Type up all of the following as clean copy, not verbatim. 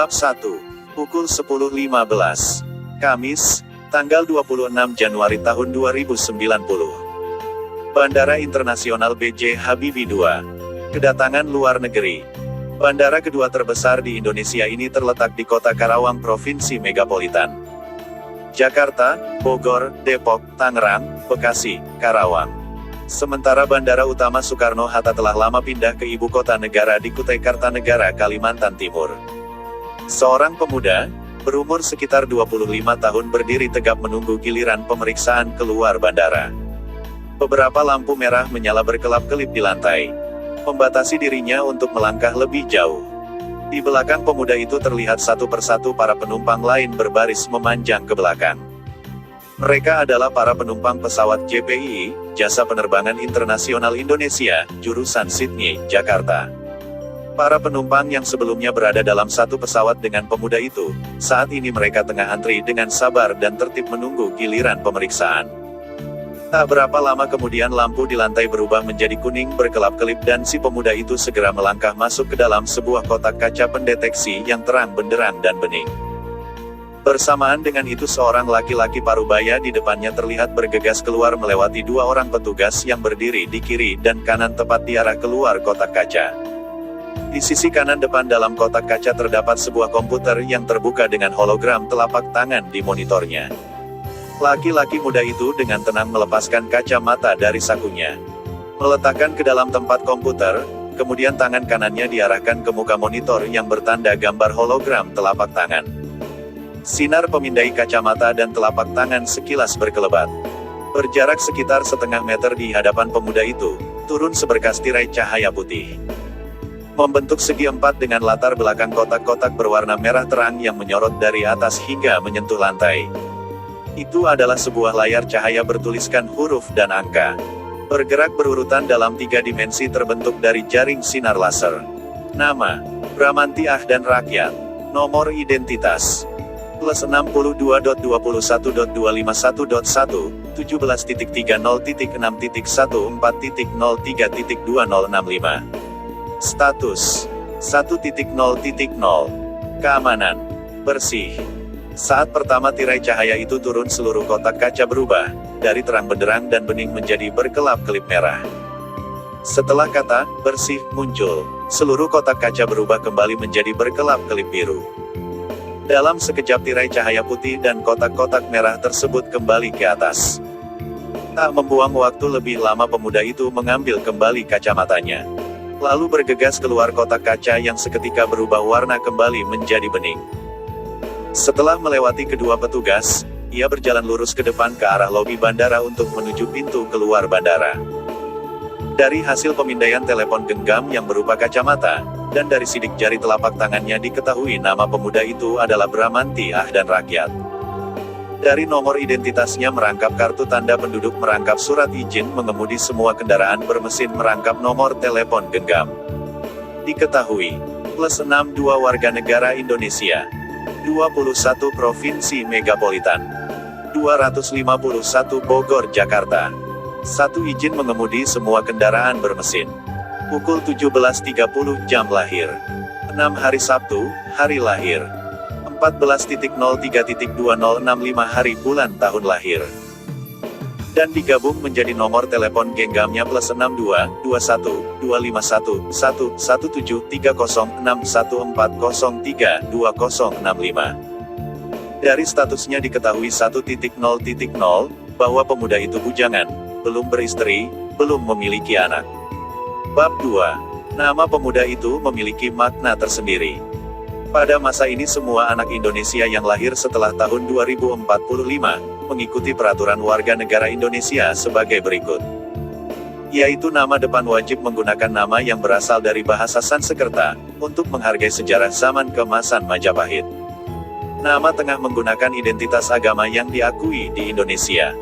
Bab 1. Pukul 10.15. Kamis, tanggal 26 Januari tahun 2090. Bandara Internasional B.J. Habibie II. Kedatangan luar negeri. Bandara kedua terbesar di Indonesia ini terletak di kota Karawang, Provinsi Megapolitan. Jakarta, Bogor, Depok, Tangerang, Bekasi, Karawang. Sementara Bandara Utama Soekarno-Hatta telah lama pindah ke ibu kota negara di Kutai Kartanegara, Kalimantan Timur. Seorang pemuda, berumur sekitar 25 tahun berdiri tegap menunggu giliran pemeriksaan keluar bandara. Beberapa lampu merah menyala berkelap-kelip di lantai, membatasi dirinya untuk melangkah lebih jauh. Di belakang pemuda itu terlihat satu persatu para penumpang lain berbaris memanjang ke belakang. Mereka adalah para penumpang pesawat JPII, Jasa Penerbangan Internasional Indonesia, jurusan Sydney, Jakarta. Para penumpang yang sebelumnya berada dalam satu pesawat dengan pemuda itu, saat ini mereka tengah antri dengan sabar dan tertib menunggu giliran pemeriksaan. Tak berapa lama kemudian lampu di lantai berubah menjadi kuning berkelap-kelip dan si pemuda itu segera melangkah masuk ke dalam sebuah kotak kaca pendeteksi yang terang benderang dan bening. Bersamaan dengan itu seorang laki-laki parubaya di depannya terlihat bergegas keluar melewati dua orang petugas yang berdiri di kiri dan kanan tepat di arah keluar kotak kaca. Di sisi kanan depan dalam kotak kaca terdapat sebuah komputer yang terbuka dengan hologram telapak tangan di monitornya. Laki-laki muda itu dengan tenang melepaskan kacamata dari sakunya, meletakkan ke dalam tempat komputer, kemudian tangan kanannya diarahkan ke muka monitor yang bertanda gambar hologram telapak tangan. Sinar pemindai kacamata dan telapak tangan sekilas berkelebat. Berjarak sekitar setengah meter di hadapan pemuda itu, turun seberkas tirai cahaya putih. Membentuk segi empat dengan latar belakang kotak-kotak berwarna merah terang yang menyorot dari atas hingga menyentuh lantai. Itu adalah sebuah layar cahaya bertuliskan huruf dan angka. Bergerak berurutan dalam 3 dimensi terbentuk dari jaring sinar laser. Nama, Bramanti Ahdan Rakyat. Nomor identitas, +62.21.251.1, 17.30.6.0.3.2065. Status 1.0.0. Keamanan bersih. Saat pertama tirai cahaya itu turun seluruh kotak kaca berubah dari terang benderang dan bening menjadi berkelap-kelip merah. Setelah kata bersih muncul, seluruh kotak kaca berubah kembali menjadi berkelap-kelip biru. Dalam sekejap tirai cahaya putih dan kotak-kotak merah tersebut kembali ke atas. Tak membuang waktu lebih lama pemuda itu mengambil kembali kacamatanya, lalu bergegas keluar kotak kaca yang seketika berubah warna kembali menjadi bening. Setelah melewati kedua petugas, ia berjalan lurus ke depan ke arah lobi bandara untuk menuju pintu keluar bandara. Dari hasil pemindaian telepon genggam yang berupa kacamata, dan dari sidik jari telapak tangannya diketahui nama pemuda itu adalah Bramanti Ahdan Rakyat. Dari nomor identitasnya merangkap kartu tanda penduduk merangkap surat izin mengemudi semua kendaraan bermesin merangkap nomor telepon genggam. Diketahui, +62 warga negara Indonesia, 21 provinsi megapolitan, 251 Bogor Jakarta, 1 izin mengemudi semua kendaraan bermesin. Pukul 17.30 jam lahir, 6 hari Sabtu, hari lahir, 14.03.2065 hari bulan tahun lahir. Dan digabung menjadi nomor telepon genggamnya +62 21 251 117 30 61403 2065. Dari statusnya diketahui 1.0.0 bahwa pemuda itu bujangan, belum beristri, belum memiliki anak. Bab 2. Nama pemuda itu memiliki makna tersendiri. Pada masa ini semua anak Indonesia yang lahir setelah tahun 2045, mengikuti peraturan warga negara Indonesia sebagai berikut. Yaitu nama depan wajib menggunakan nama yang berasal dari bahasa Sanskerta, untuk menghargai sejarah zaman keemasan Majapahit. Nama tengah menggunakan identitas agama yang diakui di Indonesia.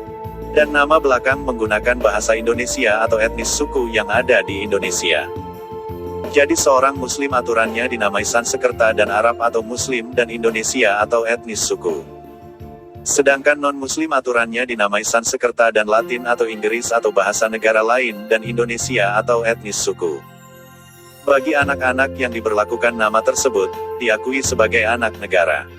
Dan nama belakang menggunakan bahasa Indonesia atau etnis suku yang ada di Indonesia. Jadi seorang Muslim aturannya dinamai Sanskerta dan Arab atau Muslim dan Indonesia atau etnis suku. Sedangkan non-Muslim aturannya dinamai Sanskerta dan Latin atau Inggris atau bahasa negara lain dan Indonesia atau etnis suku. Bagi anak-anak yang diberlakukan nama tersebut, diakui sebagai anak negara.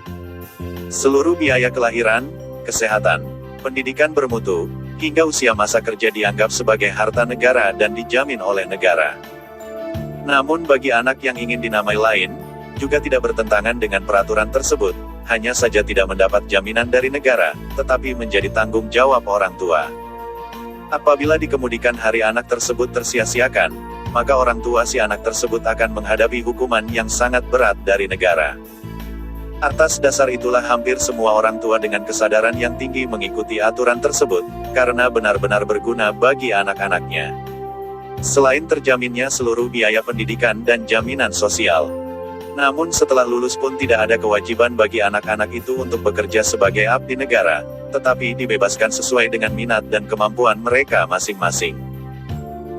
Seluruh biaya kelahiran, kesehatan, pendidikan bermutu, hingga usia masa kerja dianggap sebagai harta negara dan dijamin oleh negara. Namun bagi anak yang ingin dinamai lain, juga tidak bertentangan dengan peraturan tersebut, hanya saja tidak mendapat jaminan dari negara, tetapi menjadi tanggung jawab orang tua. Apabila dikemudikan hari anak tersebut tersia-siakan, maka orang tua si anak tersebut akan menghadapi hukuman yang sangat berat dari negara. Atas dasar itulah hampir semua orang tua dengan kesadaran yang tinggi mengikuti aturan tersebut, karena benar-benar berguna bagi anak-anaknya. Selain terjaminnya seluruh biaya pendidikan dan jaminan sosial. Namun setelah lulus pun tidak ada kewajiban bagi anak-anak itu untuk bekerja sebagai abdi negara, tetapi dibebaskan sesuai dengan minat dan kemampuan mereka masing-masing.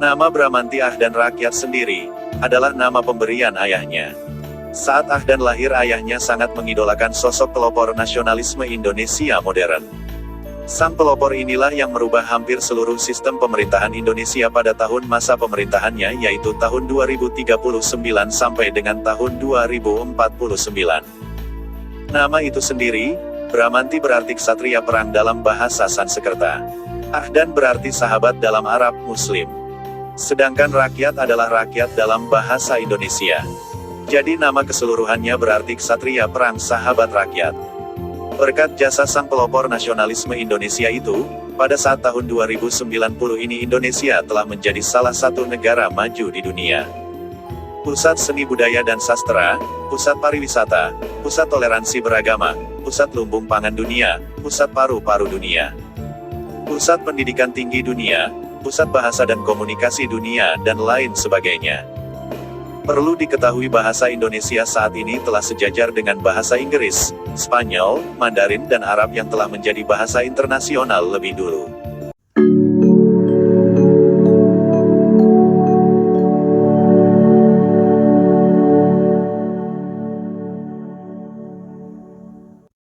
Nama Bramanti Ahdan Rakyat sendiri, adalah nama pemberian ayahnya. Saat Ahdan lahir ayahnya sangat mengidolakan sosok pelopor nasionalisme Indonesia modern. Sang pelopor inilah yang merubah hampir seluruh sistem pemerintahan Indonesia pada tahun masa pemerintahannya yaitu tahun 2039 sampai dengan tahun 2049. Nama itu sendiri, Bramanti berarti ksatria perang dalam bahasa Sanskerta. Ahdan berarti sahabat dalam Arab Muslim. Sedangkan rakyat adalah rakyat dalam bahasa Indonesia. Jadi nama keseluruhannya berarti ksatria perang sahabat rakyat. Berkat jasa sang pelopor nasionalisme Indonesia itu, pada saat tahun 2090 ini Indonesia telah menjadi salah satu negara maju di dunia. Pusat seni budaya dan sastra, pusat pariwisata, pusat toleransi beragama, pusat lumbung pangan dunia, pusat paru-paru dunia, pusat pendidikan tinggi dunia, pusat bahasa dan komunikasi dunia, dan lain sebagainya. Perlu diketahui bahasa Indonesia saat ini telah sejajar dengan bahasa Inggris, Spanyol, Mandarin dan Arab yang telah menjadi bahasa internasional lebih dulu.